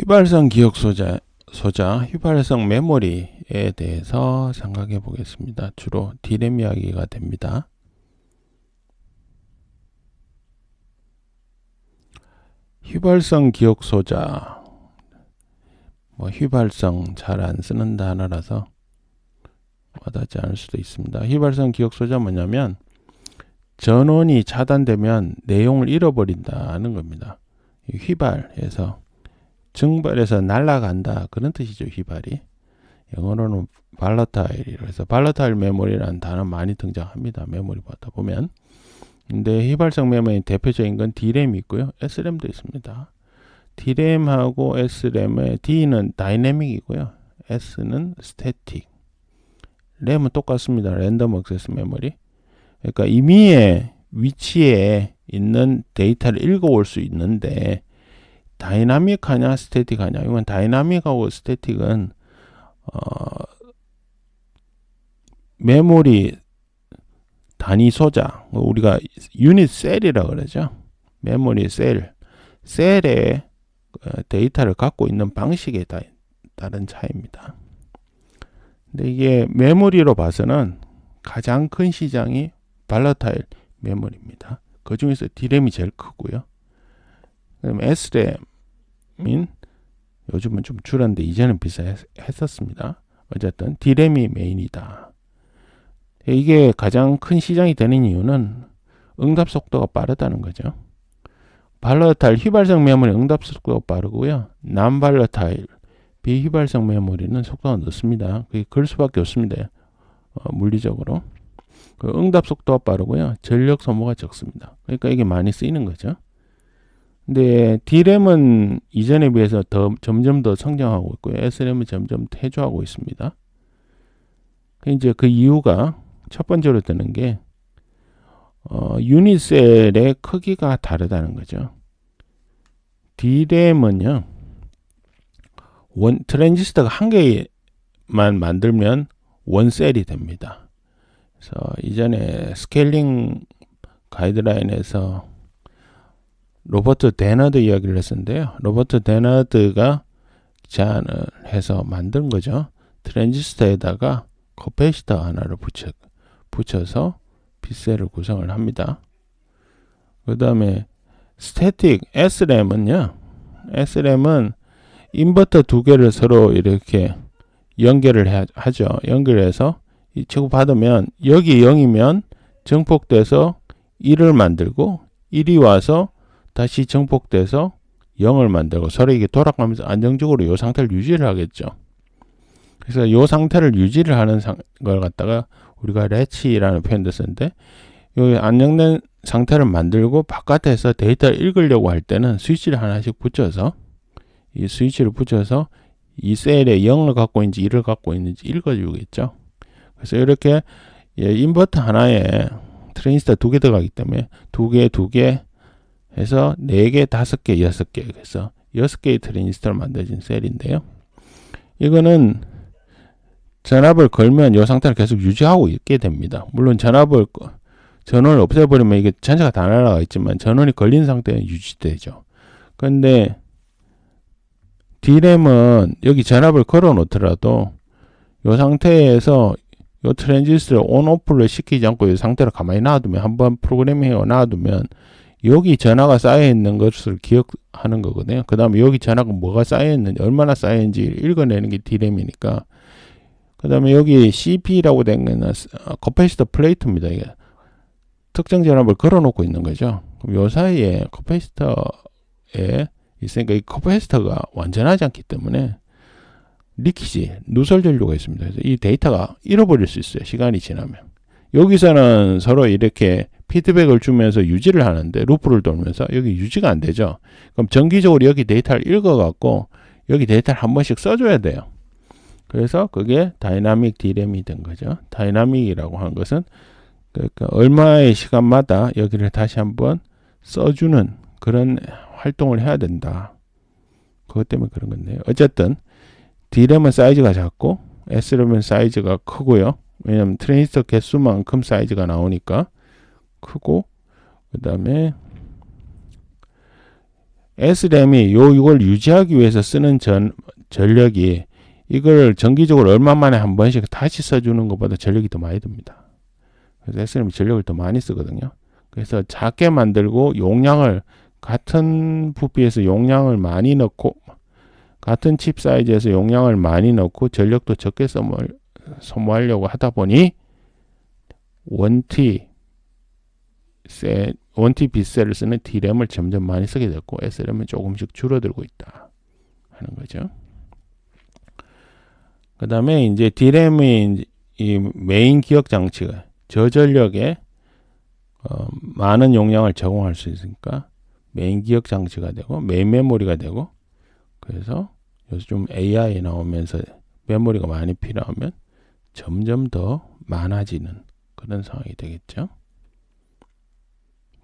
휘발성 기억 소자, 휘발성 메모리에 대해서 생각해 보겠습니다. 주로 D램 이야기가 됩니다. 휘발성 기억 소자, 휘발성 잘 안 쓰는 단어라서 와닿지 않을 수도 있습니다. 휘발성 기억 소자 뭐냐면 전원이 차단되면 내용을 잃어버린다는 겁니다. 휘발해서 증발해서 날아간다 그런 뜻이죠. 휘발이 영어로는 발러타일이라고 해서 발러타일 메모리라는 단어 많이 등장합니다. 메모리 보다 보면. 근데 휘발성 메모리 대표적인 건 D램이 있고요. S램도 있습니다. D램하고 S램의 D는 다이내믹이고요. S는 스태틱. 램은 똑같습니다. 랜덤 액세스 메모리. 그러니까 임의의 위치에 있는 데이터를 읽어올 수 있는데 다이나믹하냐 스태틱하냐. 이건 다이나믹하고 스태틱은 메모리 단위 소자, 우리가 유닛 셀이라고 그러죠. 메모리 셀에 데이터를 갖고 있는 방식에 따른 차이입니다. 근데 이게 메모리로 봐서는 가장 큰 시장이 발러타일 메모리입니다. 그 중에서 D램이 제일 크고요. 그다음에 S램인 요즘은 좀 줄었는데 이전은 비슷했었습니다. 어쨌든 D램이 메인이다. 이게 가장 큰 시장이 되는 이유는 응답 속도가 빠르다는 거죠. 발러타일 휘발성 메모리 응답 속도가 빠르고요. 난발러타일 비휘발성 메모리는 속도가 늦습니다. 그게 그럴 수밖에 없습니다. 물리적으로. 그 응답 속도가 빠르고요. 전력 소모가 적습니다. 그러니까 이게 많이 쓰이는 거죠. 근데 D램은 이전에 비해서 점점 더 성장하고 있고요. S램은 점점 퇴조하고 있습니다. 이제 그 이유가 첫 번째로 드는 게 유닛셀의 크기가 다르다는 거죠. D램은요. 트랜지스터가 한 개만 만들면 원셀이 됩니다. 그래서 이전에 스케일링 가이드라인에서 로버트 데너드 이야기를 했었는데요. 로버트 데너드가 제안을 해서 만든 거죠. 트랜지스터에다가 커패시터 하나를 붙여서 빗셀을 구성을 합니다. 그 다음에 스태틱 S램은요. S램은 인버터 두 개를 서로 이렇게 연결을 하죠. 연결해서 이 치고 받으면 여기 0이면 정폭돼서 1을 만들고 1이 와서 다시 정폭돼서 0을 만들고 서로 이게 돌아가면서 안정적으로 이 상태를 유지를 하겠죠. 그래서 이 상태를 유지를 하는 걸 갖다가 우리가 레치라는 표현도 쓰는데 이 안정된 상태를 만들고 바깥에서 데이터를 읽으려고 할 때는 스위치를 하나씩 붙여서 이 스위치를 붙여서 이 셀에 0을 갖고 있는지 1을 갖고 있는지 읽어주겠죠. 그래서 이렇게 인버터 하나에 트랜지스터 2개 들어가기 때문에 2개 해서 4개, 5개, 6개 그래서 6개의 트랜지스터를 만들어진 셀인데요. 이거는 전압을 걸면 이 상태를 계속 유지하고 있게 됩니다. 물론 전원을 없애버리면 이게 전체가 다 날아가 있지만 전원이 걸린 상태는 유지되죠. 그런데 D램은 여기 전압을 걸어 놓더라도 이 상태에서 이 트랜지스터를 온오프를 시키지 않고 이 상태를 가만히 놔두면 한번 프로그래밍해 놔두면 여기 전하가 쌓여 있는 것을 기억하는 거거든요. 그 다음에 여기 전하가 뭐가 쌓여 있는지 얼마나 쌓여 있는지 읽어내는 게 D램이니까. 그 다음에 여기 CP라고 된 거는 커패시터 플레이트입니다. 이게 특정 전압을 걸어 놓고 있는 거죠. 그럼 이 사이에 커패시터에 있으니까 이 커패시터가 완전하지 않기 때문에 누설 전류가 있습니다. 그래서 이 데이터가 잃어버릴 수 있어요. 시간이 지나면. 여기서는 서로 이렇게 피드백을 주면서 유지를 하는데 루프를 돌면서 여기 유지가 안 되죠. 그럼 정기적으로 여기 데이터를 읽어갖고 여기 데이터를 한 번씩 써줘야 돼요. 그래서 그게 다이나믹 D램이 된 거죠. 다이나믹이라고 하는 것은 그러니까 얼마의 시간마다 여기를 다시 한번 써주는 그런 활동을 해야 된다. 그것 때문에 그런 건데요. 어쨌든 D램은 사이즈가 작고 S램은 사이즈가 크고요. 왜냐하면 트랜지스터 개수만큼 사이즈가 나오니까 크고 그 다음에 SRAM이 이걸 유지하기 위해서 쓰는 전력이 이걸 정기적으로 얼마 만에 한 번씩 다시 써주는 것보다 전력이 더 많이 듭니다. 그래서 SRAM이 전력을 더 많이 쓰거든요. 그래서 작게 만들고 용량을 같은 부피에서 용량을 많이 넣고 같은 칩 사이즈에서 용량을 많이 넣고 전력도 적게 소모하려고 하다 보니 원티 빗셀을 쓰는 D램을 점점 많이 쓰게 됐고 SRAM은 조금씩 줄어들고 있다 하는 거죠. 그 다음에 이제 D램이 이 메인 기억 장치가 저전력에 많은 용량을 제공할 수 있으니까 메인 기억 장치가 되고 메인 메모리가 되고, 그래서 요즘 AI 나오면서 메모리가 많이 필요하면 점점 더 많아지는 그런 상황이 되겠죠.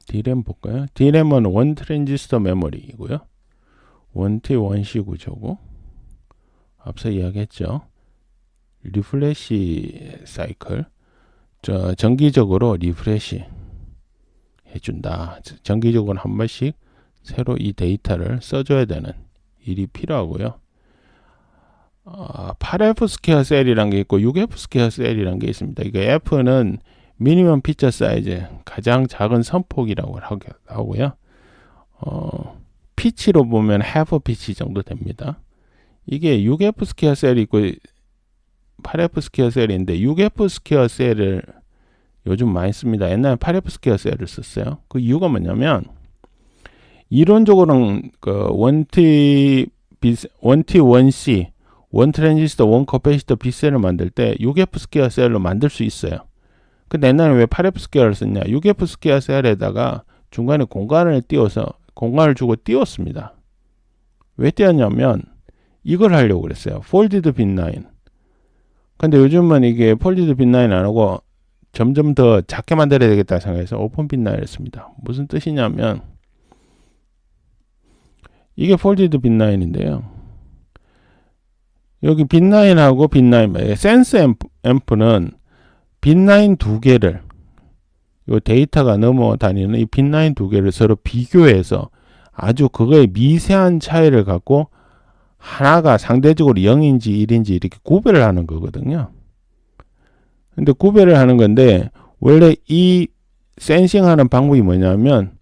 D램 볼까요? D램은 원 트랜지스터 메모리이고요. 원T 원C 구조고, 앞서 이야기했죠. 리프레시 사이클, 정기적으로 리프레시 해준다. 정기적으로 한 번씩 새로 이 데이터를 써줘야 되는 일이 필요하고요. 8F 스퀘어 셀이라는 게 있고 6F 스퀘어 셀이라는 게 있습니다. 이거 F는 미니멈 피처 사이즈, 가장 작은 선폭이라고 하고요. 피치로 보면 half 피치 정도 됩니다. 이게 6F 스퀘어 셀이 있고 8F 스퀘어 셀인데 6F 스퀘어 셀을 요즘 많이 씁니다. 옛날에 8F 스퀘어 셀을 썼어요. 그 이유가 뭐냐면 이론적으로는 그 원T 원C 원 트랜지스터 원 커패시터 빗셀을 만들 때 6F 스퀘어 셀로 만들 수 있어요. 근데 옛날에 왜 8F 스퀘어를 썼냐? 6F 스퀘어 셀에다가 중간에 공간을 주고 띄웠습니다. 왜 띄웠냐면 이걸 하려고 그랬어요. 폴디드 빗라인. 근데 요즘은 이게 폴디드 빗라인 안 하고 점점 더 작게 만들어야 되겠다 생각해서 오픈 빗라인을 씁니다. 무슨 뜻이냐면 이게 폴디드 빗라인인데요. 여기 빗라인하고 빗라인, 센스 앰프는 빗라인 두 개를, 요 데이터가 넘어다니는 이 빗라인 두 개를 서로 비교해서 아주 그거의 미세한 차이를 갖고 하나가 상대적으로 0인지 1인지 이렇게 구별을 하는 거거든요. 근데 구별을 하는 건데, 원래 이 센싱하는 방법이 뭐냐면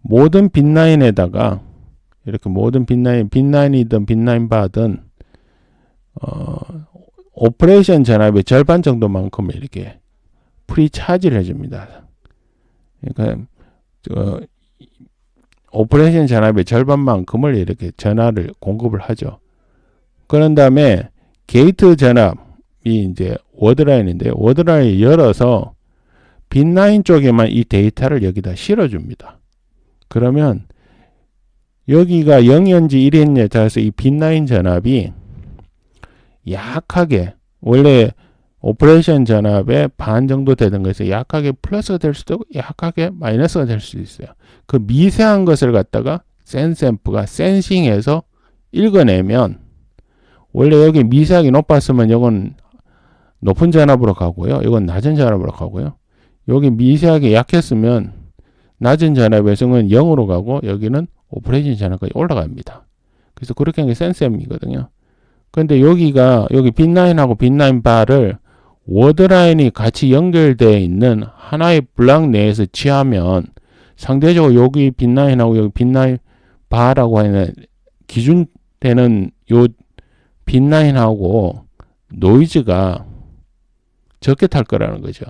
모든 빗라인에다가 이렇게 모든 빗라인이든 빗라인 바든 오퍼레이션 전압의 절반 정도만큼을 이렇게 프리차지를 해줍니다. 그러니까 오퍼레이션 전압의 절반만큼을 이렇게 전압을 공급을 하죠. 그런 다음에 게이트 전압이 이제 워드라인인데 워드라인을 열어서 빗라인 쪽에만 이 데이터를 여기다 실어줍니다. 그러면 여기가 0인지 1인지에 따라서 이 빗라인 전압이 약하게, 원래 오퍼레이션 전압의 반 정도 되는 것에서 약하게 플러스가 될 수도 있고 약하게 마이너스가 될 수도 있어요. 그 미세한 것을 갖다가 센스앰프가 센싱해서 읽어내면, 원래 여기 미세하게 높았으면 이건 높은 전압으로 가고요. 이건 낮은 전압으로 가고요. 여기 미세하게 약했으면 낮은 전압에서는 0으로 가고 여기는 오퍼레이션 전압까지 올라갑니다. 그래서 그렇게 하는 게 센스앰이거든요. 근데 여기 빗라인하고 빗라인 바를 워드라인이 같이 연결되어 있는 하나의 블락 내에서 취하면 상대적으로 여기 빗라인하고 여기 빗라인 바라고 하는 기준되는 요 빗라인하고 노이즈가 적게 탈 거라는 거죠.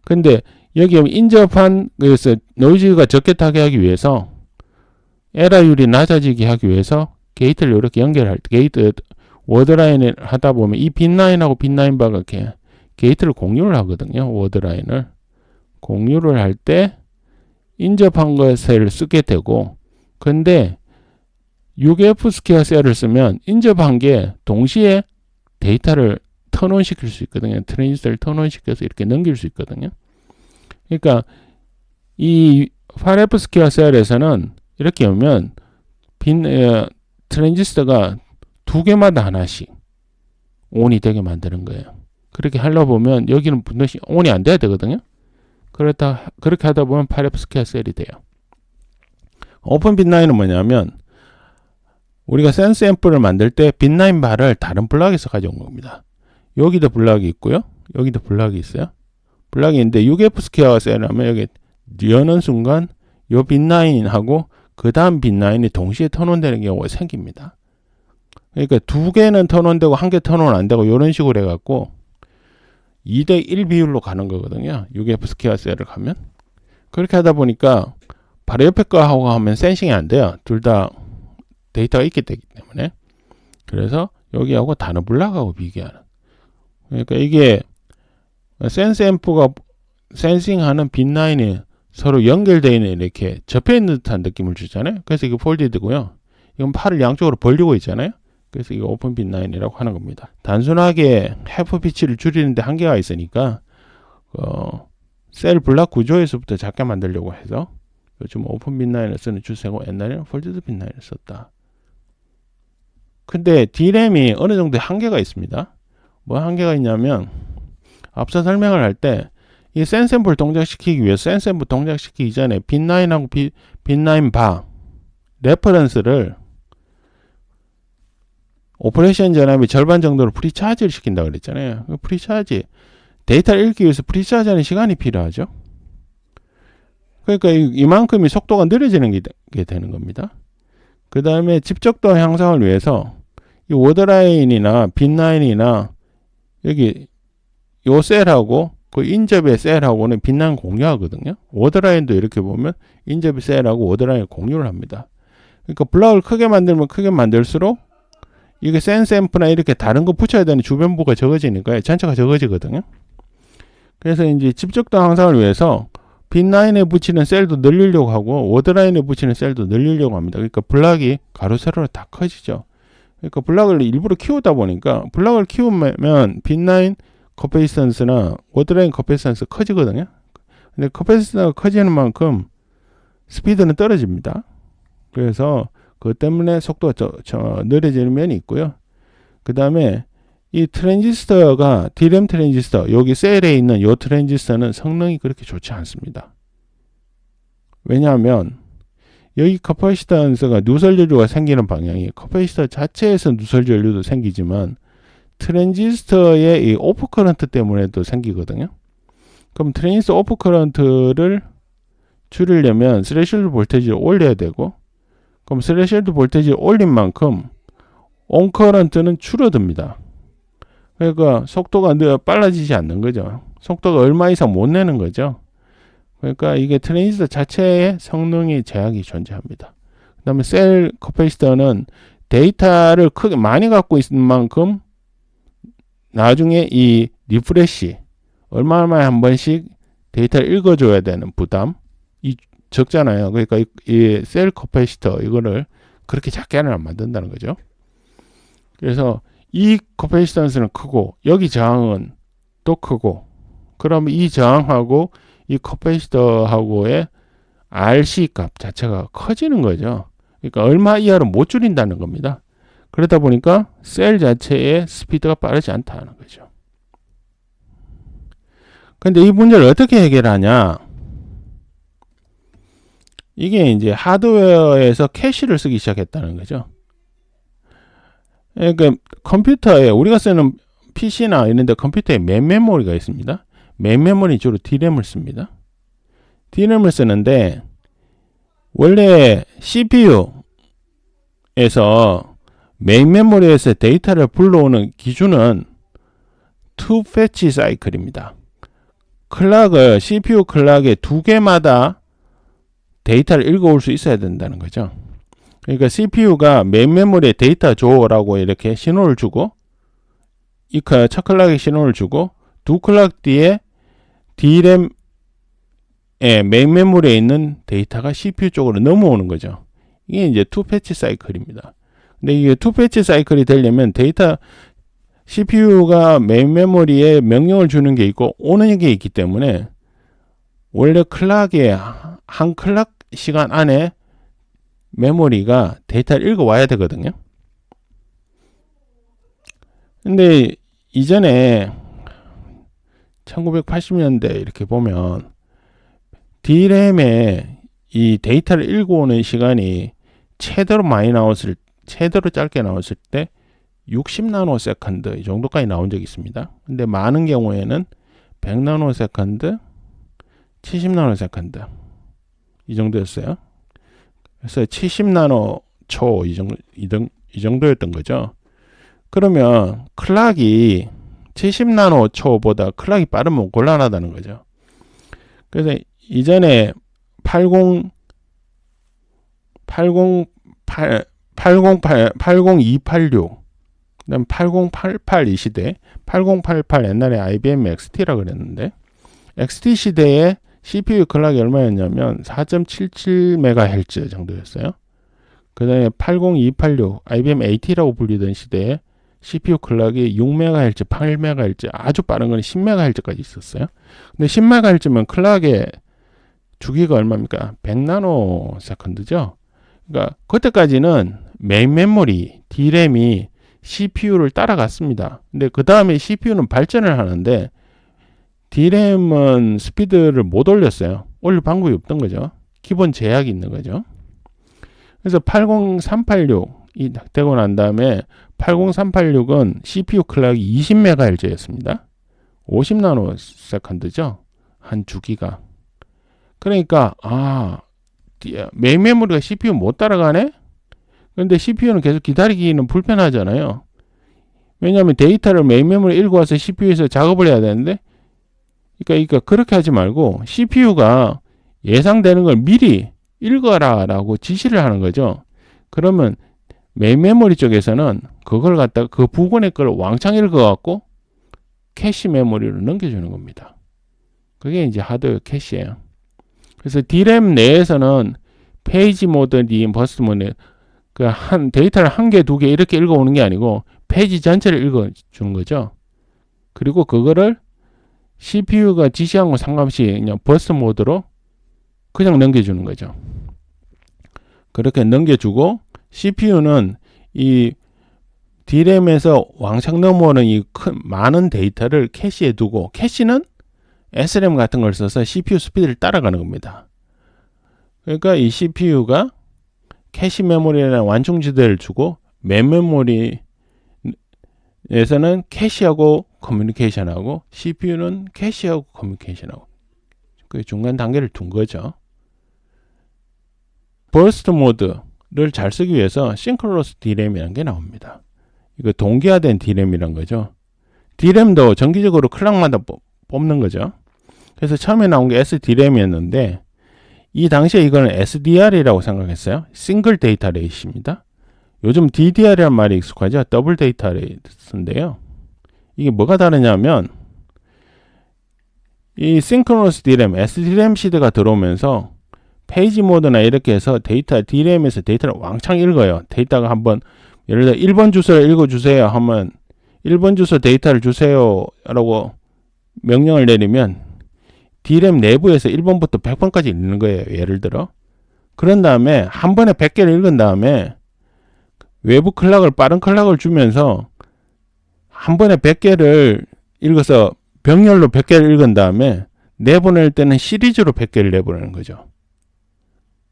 근데 여기 인접한, 그래서 노이즈가 적게 타게 하기 위해서 에러율이 낮아지게 하기 위해서 게이트를 이렇게 연결할 때, 게이트 워드라인을 하다 보면 이 빗라인하고 빗라인 바가 이렇게 게이트를 공유를 하거든요. 워드라인을 공유를 할 때 인접한 것을 쓰게 되고, 근데 6F 스퀘어 셀을 쓰면 인접한 게 동시에 데이터를 턴온 시킬 수 있거든요. 트랜지스터를 턴온 시켜서 이렇게 넘길 수 있거든요. 그러니까 이 8F 스퀘어 셀에서는 이렇게 오면 트랜지스터가 두 개마다 하나씩 온이 되게 만드는 거예요. 그렇게 하려고 보면 여기는 분명히 온이 안 돼야 되거든요. 그렇게 하다 보면 8F 스퀘어 셀이 돼요. 오픈 빗9은 뭐냐면 우리가 센스 앰플을 만들 때 빗9 바를 다른 블락에서 가져온 겁니다. 여기도 블락이 있고요. 여기도 블락이 있어요. 블락이 있는데 6F 스퀘어가 셀하면 여기 여는 순간 요 빗9하고 그 다음 빗9이 동시에 턴온되는 경우가 생깁니다. 그러니까 두 개는 턴온되고 한 개 턴온 안 되고 이런 식으로 해갖고 2대1 비율로 가는 거거든요. 6F 스퀘어 셀을 가면. 그렇게 하다 보니까 바로 옆에 거하고 하면 센싱이 안 돼요. 둘 다 데이터가 있기 때문에. 그래서 여기하고 다른 블락하고 비교하는. 그러니까 이게 센스 앰프가 센싱하는 빗9이 서로 연결되어 있는 이렇게 접해 있는 듯한 느낌을 주잖아요. 그래서 이게 폴디드고요. 이건 팔을 양쪽으로 벌리고 있잖아요. 그래서 이거 오픈 빗9이라고 하는 겁니다. 단순하게 해프 피치를 줄이는데 한계가 있으니까 셀 블락 구조에서부터 작게 만들려고 해서 요즘 오픈 빗9을 쓰는 추세고 옛날에는 폴디드 빗9을 썼다. 근데 D램이 어느 정도 한계가 있습니다. 뭐 한계가 있냐면 앞서 설명을 할 때 이 센샘플 동작시키기 위해서 센샘플 동작시키기 전에 빗9하고 빗9 바 레퍼런스를 오퍼레이션 전압이 절반 정도로 프리차지를 시킨다 그랬잖아요. 프리차지 데이터를 읽기 위해서 프리차지하는 시간이 필요하죠. 그러니까 이만큼이 속도가 느려지는 게 되는 겁니다. 그 다음에 집적도 향상을 위해서 이 워드라인이나 빗9이나 여기 요 셀하고 그 인접의 셀하고는 빗9 공유하거든요. 워드라인도 이렇게 보면 인접의 셀하고 워드라인을 공유를 합니다. 그러니까 블락을 크게 만들면 크게 만들수록 이게 센스 앰프나 이렇게 다른 거 붙여야 되는 주변부가 적어지니까 전체가 적어지거든요. 그래서 이제 집적도 향상을 위해서 빗9에 붙이는 셀도 늘리려고 하고 워드라인에 붙이는 셀도 늘리려고 합니다. 그러니까 블락이 가로 세로로 다 커지죠. 그러니까 블락을 일부러 키우다 보니까 블락을 키우면 빗9 커패시턴스나 워드라인 커패시턴스 커지거든요. 근데 커패시턴스가 커지는 만큼 스피드는 떨어집니다. 그래서 그것 때문에 속도가 느려지는 면이 있고요. 그 다음에 이 트랜지스터가 D램 트랜지스터, 여기 셀에 있는 이 트랜지스터는 성능이 그렇게 좋지 않습니다. 왜냐하면 여기 커패시턴스가 누설 전류가 생기는 방향이 커패시터 자체에서 누설 전류도 생기지만 트랜지스터의 이 오프 커런트 때문에도 생기거든요. 그럼 트랜지스터 오프 커런트를 줄이려면 스레시홀드 볼테지를 올려야 되고, 그럼 스레시홀드 볼테지를 올린 만큼 온 커런트는 줄어듭니다. 그러니까 속도가 빨라지지 않는 거죠. 속도가 얼마 이상 못 내는 거죠. 그러니까 이게 트랜지스터 자체의 성능이 제약이 존재합니다. 그 다음에 셀 커패시터는 데이터를 크게 많이 갖고 있는 만큼 나중에 이 리프레시 얼마나 한 번씩 데이터를 읽어줘야 되는 부담이 적잖아요. 그러니까 이 셀 커패시터 이거를 그렇게 작게는 안 만든다는 거죠. 그래서 이 커패시턴스는 크고 여기 저항은 또 크고, 그러면 이 저항하고 이 커패시터하고의 RC 값 자체가 커지는 거죠. 그러니까 얼마 이하로 못 줄인다는 겁니다. 그러다 보니까 셀 자체의 스피드가 빠르지 않다는 거죠. 근데 이 문제를 어떻게 해결하냐? 이게 이제 하드웨어에서 캐시를 쓰기 시작했다는 거죠. 그러니까 컴퓨터에 우리가 쓰는 PC나 이런 데 컴퓨터에 맨 메모리가 있습니다. 맨 메모리 주로 D램을 씁니다. D램을 쓰는데 원래 CPU에서 메인 메모리에서 데이터를 불러오는 기준은 2 fetch 사이클입니다. 클락을 CPU 클락에 두 개마다 데이터를 읽어올 수 있어야 된다는 거죠. 그러니까 CPU가 메인 메모리에 데이터 줘라고 이렇게 신호를 주고 이 첫 클락에 신호를 주고 두 클락 뒤에 D램의 메인 메모리에 있는 데이터가 CPU 쪽으로 넘어오는 거죠. 이게 이제 2 패치 사이클입니다. 근데 이게 2 패치 사이클이 되려면 데이터 CPU가 메인 메모리에 명령을 주는 게 있고 오는 게 있기 때문에 원래 클락의 한 클락 시간 안에 메모리가 데이터를 읽어와야 되거든요. 근데 이전에 1980년대 이렇게 보면 D램에 이 데이터를 읽어오는 시간이 최대로 짧게 나왔을 때 60나노세컨드 이 정도까지 나온 적이 있습니다. 근데 많은 경우에는 100나노세컨드, 70나노세컨드 이 정도였어요. 그래서 70나노초 이 정도였던 거죠. 그러면 클락이 70나노초보다 클락이 빠르면 곤란하다는 거죠. 그래서 이전에 80286, 그다음 8088 이 시대, 8088 옛날에 IBM XT라 그랬는데 XT 시대에 CPU 클락이 얼마였냐면 4.77MHz 정도였어요. 그 다음에 80286 IBM AT라고 불리던 시대에 CPU 클락이 6MHz, 8MHz 아주 빠른 건 10MHz까지 있었어요. 근데 10MHz면 클락의 주기가 얼마입니까? 100나노세컨드죠. 그러니까 그때까지는 메인 메모리, D램이 CPU를 따라갔습니다. 근데 그 다음에 CPU는 발전을 하는데 D램은 스피드를 못 올렸어요. 올릴 방법이 없던 거죠. 기본 제약이 있는 거죠. 그래서 80386이 되고 난 다음에 80386은 CPU 클락이 20MHz였습니다. 50나노세컨드죠. 한 주기가. 그러니까 메인 메모리가 CPU 못 따라가네? 그런데 CPU는 계속 기다리기는 불편하잖아요. 왜냐하면 데이터를 메인 메모리 읽어와서 CPU에서 작업을 해야 되는데 그러니까 그렇게 하지 말고 CPU가 예상되는 걸 미리 읽어라 라고 지시를 하는 거죠. 그러면 메인 메모리 쪽에서는 그걸 갖다가 그 부분의 걸 왕창 읽어갖고 캐시 메모리로 넘겨주는 겁니다. 그게 이제 하드웨어 캐시예요. 그래서 D램 내에서는 페이지 모드, 버스트 모드, 데이터를 한 개, 두 개 이렇게 읽어오는 게 아니고 페이지 전체를 읽어주는 거죠. 그리고 그거를 CPU가 지시한 거 상관없이 그냥 버스트 모드로 그냥 넘겨주는 거죠. 그렇게 넘겨주고 CPU는 이 D램에서 왕창 넘어오는 이 많은 데이터를 캐시에 두고, 캐시는 SRAM 같은 걸 써서 CPU 스피드를 따라가는 겁니다. 그러니까 이 CPU가 캐시 메모리라는 완충지대를 주고 메인 메모리에서는 캐시하고 커뮤니케이션하고 CPU는 캐시하고 커뮤니케이션하고 그 중간 단계를 둔 거죠. 버스트 모드를 잘 쓰기 위해서 싱크로너스 D램이라는 게 나옵니다. 이거 동기화된 D램이란 거죠. D램도 정기적으로 클락마다 뽑는 거죠. 그래서 처음에 나온 게 SD램이었는데 이 당시에 이거는 SDR이라고 생각했어요. 싱글 데이터 레이스입니다. 요즘 DDR이라는 말이 익숙하죠. 더블 데이터 레이스인데요. 이게 뭐가 다르냐면 이 싱크로너스 D램, SD램 시대가 들어오면서 페이지 모드나 이렇게 해서 D램에서 데이터를 왕창 읽어요. 데이터가 한번 예를 들어 1번 주소를 읽어주세요 하면 1번 주소 데이터를 주세요 라고 명령을 내리면 D램 내부에서 1번부터 100번까지 읽는 거예요. 예를 들어. 그런 다음에 한 번에 100개를 읽은 다음에 외부 클락을 빠른 클락을 주면서 한 번에 100개를 읽어서 병렬로 100개를 읽은 다음에 내보낼 때는 시리즈로 100개를 내보내는 거죠.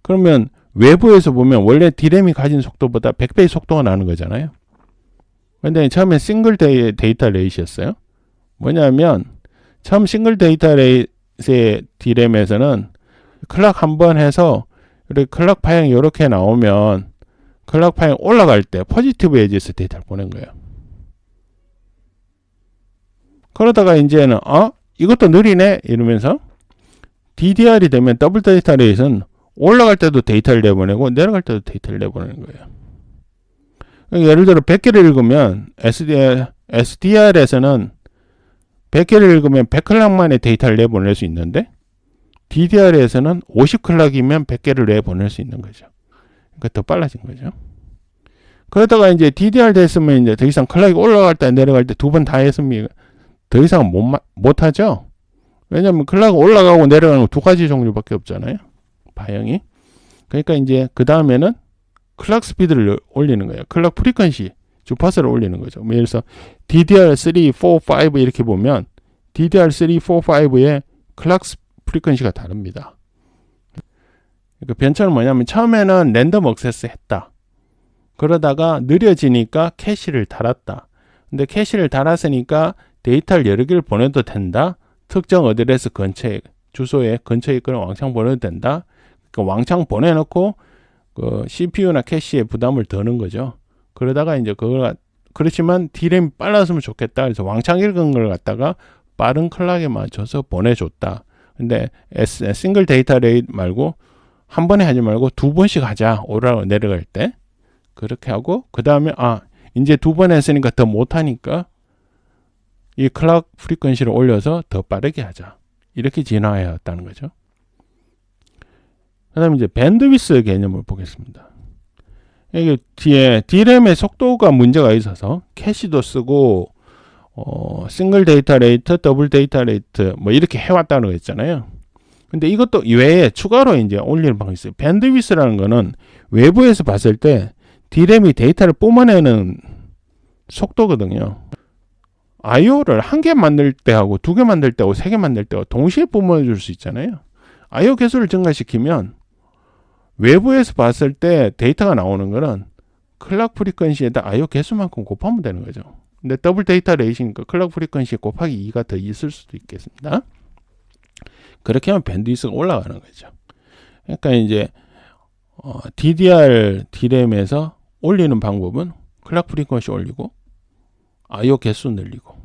그러면 외부에서 보면 원래 D램이 가진 속도보다 100배의 속도가 나는 거잖아요. 근데 처음에 싱글 데이터 레이스였어요. 뭐냐면 처음 싱글 데이터 레이스의 D램에서는 클락 한 번 해서 이렇게 클락 파형이 이렇게 나오면 클락 파형 올라갈 때 포지티브 에지에서 데이터를 보낸 거예요. 그러다가 이제는 이것도 느리네 이러면서 DDR이 되면 더블 데이터 레이스는 올라갈 때도 데이터를 내보내고 내려갈 때도 데이터를 내보내는 거예요. 그러니까 예를 들어 100개를 읽으면 SDR에서는 100개를 읽으면 100클락 만에 데이터를 내보낼 수 있는데 DDR에서는 50클락이면 100개를 내보낼 수 있는 거죠. 그러니까 더 빨라진 거죠. 그러다가 이제 DDR 됐으면 이제 더 이상 클락이 올라갈 때 내려갈 때 두 번 다 했으면 더 이상 못 하죠. 왜냐면 클락 올라가고 내려가는 거 두 가지 종류밖에 없잖아요. 파형이. 그러니까 이제 그 다음에는 클락 스피드를 올리는 거예요. 클락 프리퀀시, 주파수를 올리는 거죠. 예를 들어서 DDR3, 4, 5 이렇게 보면 DDR3, 4, 5의 클락 프리퀀시가 다릅니다. 그 변천은 뭐냐면 처음에는 랜덤 액세스 했다. 그러다가 느려지니까 캐시를 달았다. 근데 캐시를 달았으니까 데이터를 여러 개를 보내도 된다. 특정 어드레스 근처에, 주소에 근처에 있거나 왕창 보내도 된다. 그 왕창 보내놓고 그 CPU나 캐시에 부담을 더는 거죠. 그러다가 이제 그렇지만 D램이 빨랐으면 좋겠다. 그래서 왕창 읽은 걸 갖다가 빠른 클락에 맞춰서 보내줬다. 근데 싱글 데이터 레이트 말고 한 번에 하지 말고 두 번씩 하자. 오르락 내려갈 때. 그렇게 하고 그 다음에 이제 두 번 했으니까 더 못하니까 이 클락 프리퀀시를 올려서 더 빠르게 하자. 이렇게 진화해왔다는 거죠. 그 다음에 이제 밴드위스 개념을 보겠습니다. 이게 뒤에 D램의 속도가 문제가 있어서 캐시도 쓰고 싱글 데이터 레이트, 더블 데이터 레이트 뭐 이렇게 해왔다는 거 있잖아요. 근데 이것도 이외에 추가로 이제 올리는 방법이 있어요. 밴드위스라는 거는 외부에서 봤을 때 D램이 데이터를 뿜어내는 속도거든요. IO를 한 개 만들 때하고 두 개 만들 때하고 세 개 만들 때하고 동시에 뿜어줄 수 있잖아요. IO 개수를 증가시키면 외부에서 봤을 때 데이터가 나오는 거는 클락 프리퀀시에다 IO 개수만큼 곱하면 되는 거죠. 근데 더블 데이터 레이시니까 클락 프리퀀시 곱하기 2가 더 있을 수도 있겠습니다. 그렇게 하면 밴드위스가 올라가는 거죠. 그러니까 이제 DDR D램에서 올리는 방법은 클락 프리퀀시 올리고 IO 개수 늘리고,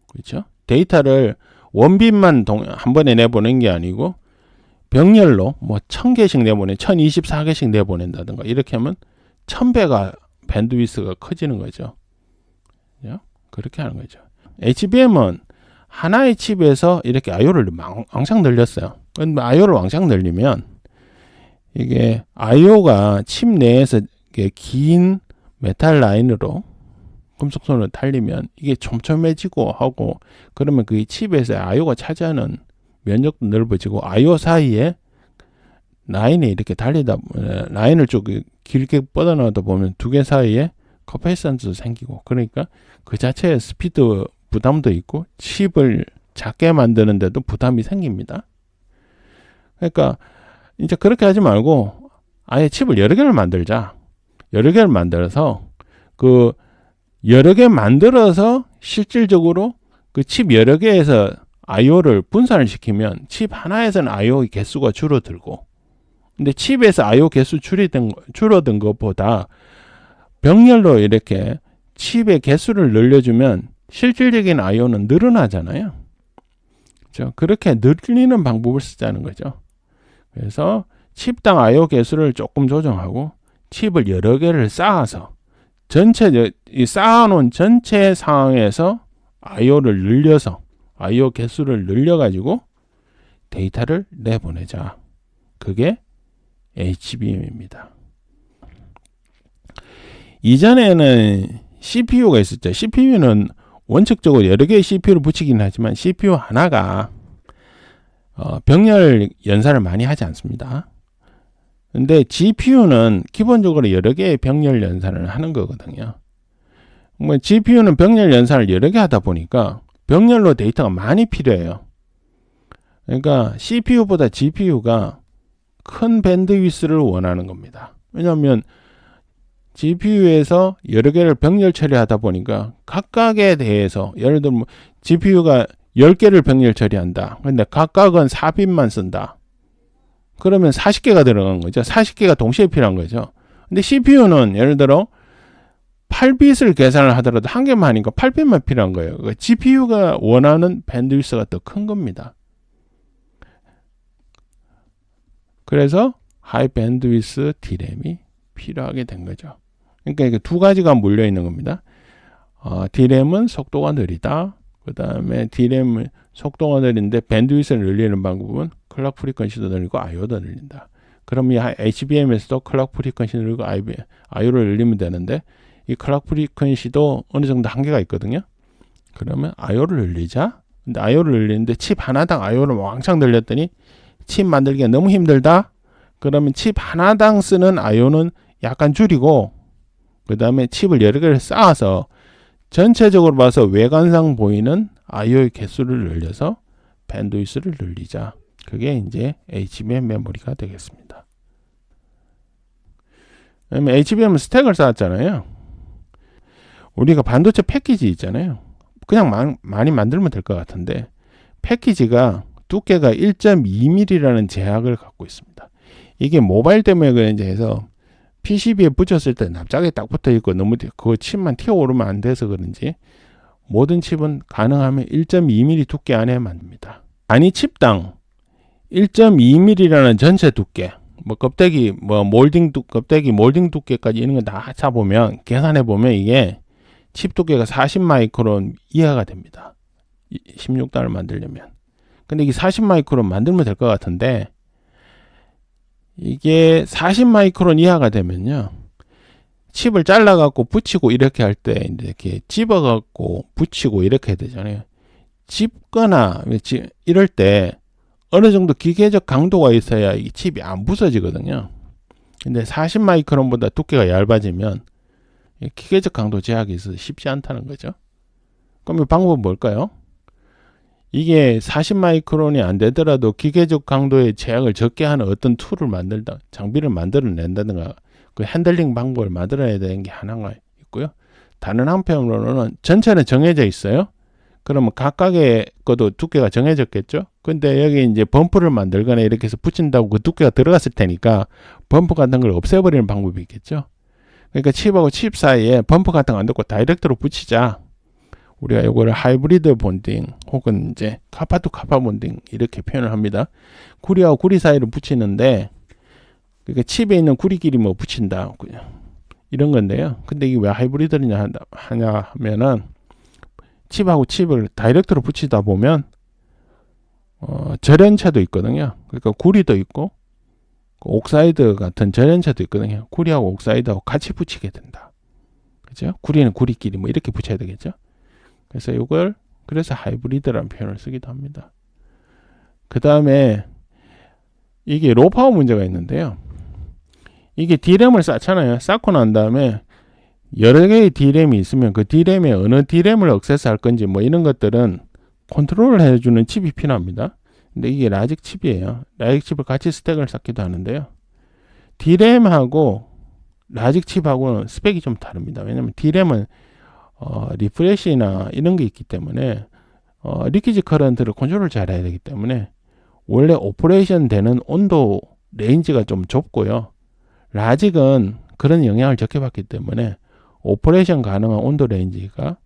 그렇죠? 데이터를 원빈만 한 번에 내보낸 게 아니고 병렬로 뭐 1000개씩 내보내, 1024개씩 내보낸다든가 이렇게 하면 1000배가 밴드위스가 커지는 거죠. 그렇죠? 그렇게 하는 거죠. HBM은 하나의 칩에서 이렇게 IO를 왕창 늘렸어요. 근데 IO를 왕창 늘리면 이게 IO가 칩 내에서 긴 메탈 라인으로 금속선으로 달리면 이게 촘촘해지고 하고, 그러면 그 칩에서 IO가 차지하는 면적도 넓어지고 IO 사이에 라인이 이렇게 달리다 보면 라인을 쭉 길게 뻗어나가다 보면 두 개 사이에 커패시턴스도 생기고, 그러니까 그 자체의 스피드 부담도 있고 칩을 작게 만드는데도 부담이 생깁니다. 그러니까 이제 그렇게 하지 말고 아예 칩을 여러 개를 만들자. 여러 개를 만들어서 그 여러 개 만들어서 실질적으로 그 칩 여러 개에서 IO를 분산을 시키면 칩 하나에서는 IO 개수가 줄어들고, 근데 칩에서 IO 개수 줄어든 것보다 병렬로 이렇게 칩의 개수를 늘려주면 실질적인 IO는 늘어나잖아요. 그렇죠? 그렇게 늘리는 방법을 쓰자는 거죠. 그래서 칩당 IO 개수를 조금 조정하고 칩을 여러 개를 쌓아서 쌓아놓은 전체 상황에서 IO를 늘려서 IO 개수를 늘려가지고 데이터를 내보내자. 그게 HBM입니다. 이전에는 CPU가 있었죠. CPU는 원칙적으로 여러 개의 CPU를 붙이긴 하지만 CPU 하나가 병렬 연산을 많이 하지 않습니다. 근데 GPU는 기본적으로 여러 개의 병렬 연산을 하는 거거든요. 뭐 GPU는 병렬 연산을 여러 개 하다 보니까 병렬로 데이터가 많이 필요해요. 그러니까 CPU보다 GPU가 큰 밴드위스를 원하는 겁니다. 왜냐하면 GPU에서 여러 개를 병렬 처리하다 보니까 각각에 대해서, 예를 들면 GPU가 10개를 병렬 처리한다. 근데 각각은 4빗만 쓴다. 그러면 40개가 들어간 거죠. 40개가 동시에 필요한 거죠. 근데 CPU는 예를 들어 8빗을 계산을 하더라도 한 개만 하니까 8빗만 필요한 거예요. 그러니까 GPU가 원하는 밴드위스가 더 큰 겁니다. 그래서 하이 밴드위스 D램이 필요하게 된 거죠. 그러니까 이게 두 가지가 몰려 있는 겁니다. D램은 속도가 느리다. 그 다음에 D램은 속도가 느린데 밴드위스를 늘리는 방법은 클락 프리퀀시도 늘리고 IO도 늘린다. 그럼 이 HBM에서도 클락 프리퀀시 늘리고 IO를 늘리면 되는데, 이 클락 프리퀀시도 어느 정도 한계가 있거든요. 그러면 IO를 늘리자. 근데 IO를 늘리는데 칩 하나당 IO를 왕창 늘렸더니 칩 만들기가 너무 힘들다. 그러면 칩 하나당 쓰는 IO는 약간 줄이고, 그 다음에 칩을 여러 개를 쌓아서 전체적으로 봐서 외관상 보이는 IO의 개수를 늘려서 밴드위스를 늘리자. 그게 이제 HBM 메모리가 되겠습니다. 왜냐면 HBM은 스택을 쌓았잖아요. 우리가 반도체 패키지 있잖아요. 그냥 많이 만들면 될 것 같은데 패키지가 두께가 1.2mm라는 제약을 갖고 있습니다. 이게 모바일 때문에 그런지 해서 PCB에 붙였을 때 납작하게 딱 붙어 있고 너무 그 칩만 튀어오르면 안 돼서 그런지 모든 칩은 가능하면 1.2mm 두께 안에 만듭니다. 단위 칩당 1.2mm라는 전체 두께, 뭐 껍데기, 뭐 껍데기 몰딩 두께까지 이런 거 다 차보면 계산해 보면 이게 칩 두께가 40마이크론 이하가 됩니다. 16단을 만들려면. 근데 이게 40마이크론 만들면 될 것 같은데 이게 40마이크론 이하가 되면요. 칩을 잘라갖고 붙이고 이렇게 할 때 이렇게 집어갖고 붙이고 이렇게 해야 되잖아요. 집거나 이럴 때 어느 정도 기계적 강도가 있어야 이 칩이 안 부서지거든요. 근데 40마이크론보다 두께가 얇아지면 기계적 강도 제약이 있어서 쉽지 않다는 거죠. 그럼 이 방법은 뭘까요? 이게 40마이크론이 안 되더라도 기계적 강도의 제약을 적게 하는 어떤 툴을 만들다, 장비를 만들어낸다든가 그 핸들링 방법을 만들어내야 되는 게 하나가 있고요. 다른 한편으로는 전체는 정해져 있어요. 그러면 각각의 것도 두께가 정해졌겠죠. 근데 여기 이제 범프를 만들거나 이렇게 해서 붙인다고 그 두께가 들어갔을 테니까 범프 같은 걸 없애버리는 방법이 있겠죠. 그러니까 칩하고 칩 사이에 범프 같은 거 안 넣고 다이렉트로 붙이자. 우리가 이거를 하이브리드 본딩 혹은 이제 카파 투 카파 본딩 이렇게 표현을 합니다. 구리하고 구리 사이를 붙이는데 그러니까 칩에 있는 구리끼리 뭐 붙인다 이런 건데요. 근데 이게 왜 하이브리드냐 하면은 칩하고 칩을 다이렉트로 붙이다 보면 절연체도 있거든요. 그러니까 구리도 있고 옥사이드 같은 절연체도 있거든요. 구리하고 옥사이드하고 같이 붙이게 된다. 그죠? 구리는 구리끼리 뭐 이렇게 붙여야 되겠죠. 그래서 이걸 그래서 하이브리드라는 표현을 쓰기도 합니다. 그 다음에 이게 로파워 문제가 있는데요. 이게 D램을 쌓잖아요. 쌓고 난 다음에 여러 개의 D램이 있으면 그 D램에 어느 D램을 액세스할 건지 뭐 이런 것들은 컨트롤을 해주는 칩이 필요합니다. 근데 이게 라직 칩이에요. 라직 칩을 같이 스택을 쌓기도 하는데요. D램하고 라직 칩하고는 스펙이 좀 다릅니다. 왜냐면 D램은 리프레시나 이런 게 있기 때문에 리키지 커런트를 컨트롤을 잘해야 되기 때문에 원래 오퍼레이션 되는 온도 레인지가 좀 좁고요. 라직은 그런 영향을 적게 받기 때문에 오퍼레이션 가능한 온도 레인지가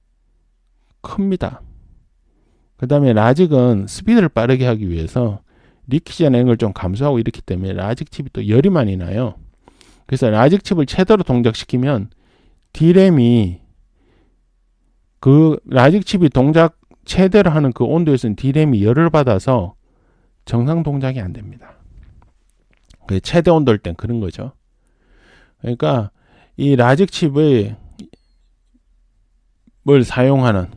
큽니다. 그 다음에 라직은 스피드를 빠르게 하기 위해서 리키지나 이런 걸 좀 감소하고 이렇기 때문에 라직 칩이 또 열이 많이 나요. 그래서 라직 칩을 최대로 동작시키면 D램이 그 라직 칩이 동작 최대로 하는 그 온도에서는 D램이 열을 받아서 정상 동작이 안 됩니다. 그 최대 온도일 땐 그런 거죠. 그러니까 이 라직 칩을 뭘 사용하는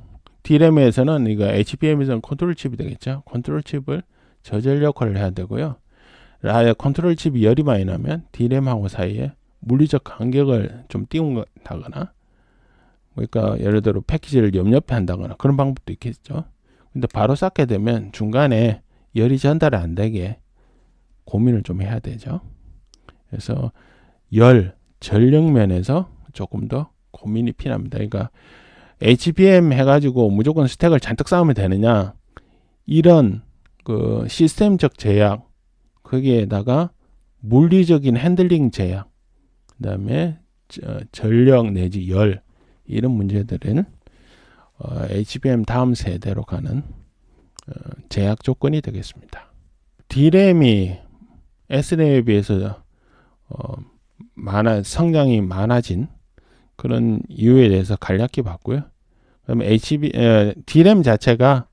D램에서는 이거 HBM에서는 컨트롤 칩이 되겠죠. 컨트롤 칩을 저절 역할을 해야 되고요. 컨트롤 칩이 열이 많이 나면 D램하고 사이에 물리적 간격을 좀 띄운다거나 그러니까 예를 들어 패키지를 옆옆에 한다거나 그런 방법도 있겠죠. 근데 바로 쌓게 되면 중간에 열이 전달 안 되게 고민을 좀 해야 되죠. 그래서 전력 면에서 조금 더 고민이 필요합니다. 그러니까 HBM 해가지고 무조건 스택을 잔뜩 쌓으면 되느냐 이런 그 시스템적 제약 거기에다가 물리적인 핸들링 제약 그 다음에 전력 내지 열 이런 문제들은 HBM 다음 세대로 가는 제약 조건이 되겠습니다. D램이 S램에 비해서 성장이 많아진 그런 이유에 대해서 간략히 봤고요. 그다음에 D램 자체가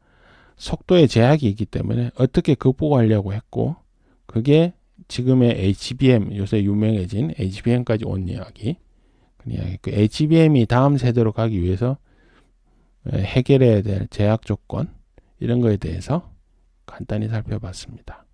속도에 제약이 있기 때문에 어떻게 극복하려고 했고 그게 지금의 HBM 요새 유명해진 HBM까지 온 이야기. 그 HBM이 다음 세대로 가기 위해서 해결해야 될 제약 조건 이런 거에 대해서 간단히 살펴봤습니다.